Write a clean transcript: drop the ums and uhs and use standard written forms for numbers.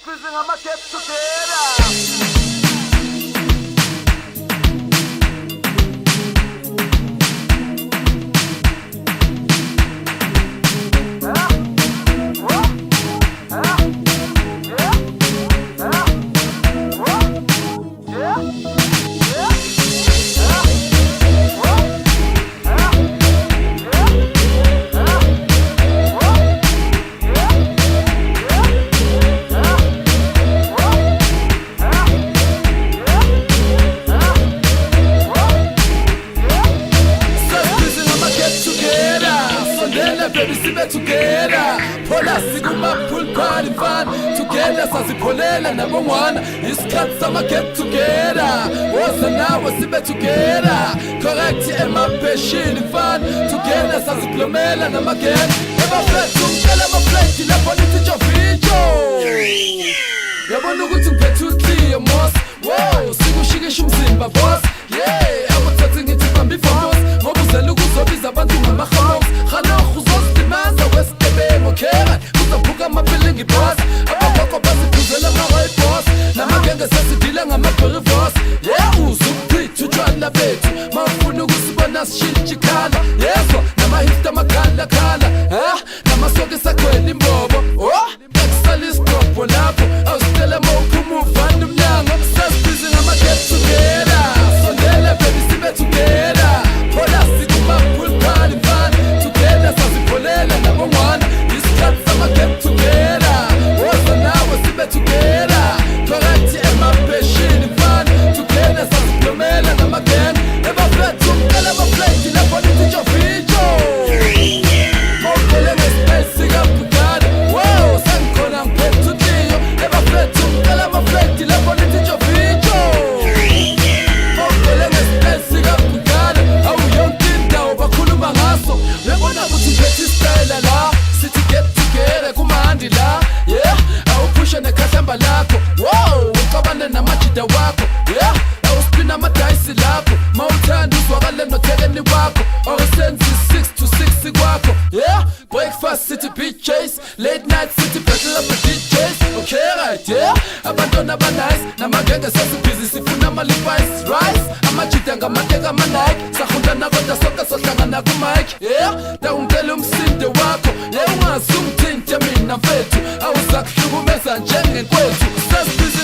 squeezing on my get together. Baby, sibe together. Phola sikuma pool party fun. Together sasipholela nabongwana. Isikhathi sama get together. Woza nawe sibe together. Correct emapeshini fun. Together sasiplomela namagen. Ebafethu ngicela amaflake lapho nithi jovijo. Yabona ukuthi ngiphethe uclear moss. Wow, sikushikisha umzimba boss. Yeah, akuthathi ngithi bambi boss. Ngoba uzela ukuzobiza abantu ngamahomes. Khalokhu uzosimaza wesitebemo khera. Uzaphuka amaphilingi boss. Abakho basiphuzela ama-white boss. Namagenge sesidila ngama-berry boss. Yeah, uzukuchitha utshwala bethu. Mawufuna ukusibona sishintshe ikhala. Yezwa nama-hipster amakhala. Namasoka sakhwela imbobo. Oh, ekusala isigqobho lapho. Awusitela mawuphuma uvanda umnyango. Sesibhizi ngama-get together. Sondela baby sibe together. Phola sikuma pool party fun. Together sasipholela nabongwana. Isikhathi sama get together. Woza nawe sibe together. Correct emapeshini fun. Together sasiplomela namagen. Ebafethu ngicela amaflake lapho nithi jovijo. Mawuphele nge-space sikabhukane. Wow, sengikhona ngiphethe uTiyo. Ebafethu ngicela amaflake lapho nithi jovijo. Mawuphele nge-space sikabhukane. Awu yonke indawo bakhuluma ngaso. Uyabona ukuthi ngiphethe isitayela la. Sithi get together kumandi la. Yeah, awuphushe nekhahlamba lakho. Wow, uxabane namajida wakho. Yeah, awuspina amadayisi lapho. Mawuthanda uzwakale nothekeni wakho. Awusenzi 6 to 6 kwakho. Yeah, breakfast sithi beach chase. Late night sithi battle up the DJs. Okay right, yeah, abantwana abanice. Namagenge sesibhizi sifuna ama-Levi's rice. Amajida ngamateka ama-Nike. Sahundana kodwa sonke sohlangana ku-mic. Yeah, dawungicela umsindo wakho. Yeah, ungazi ungithinta mina mfethu. Awuzakuhlukumeza njengenkwethu. Sesibhizi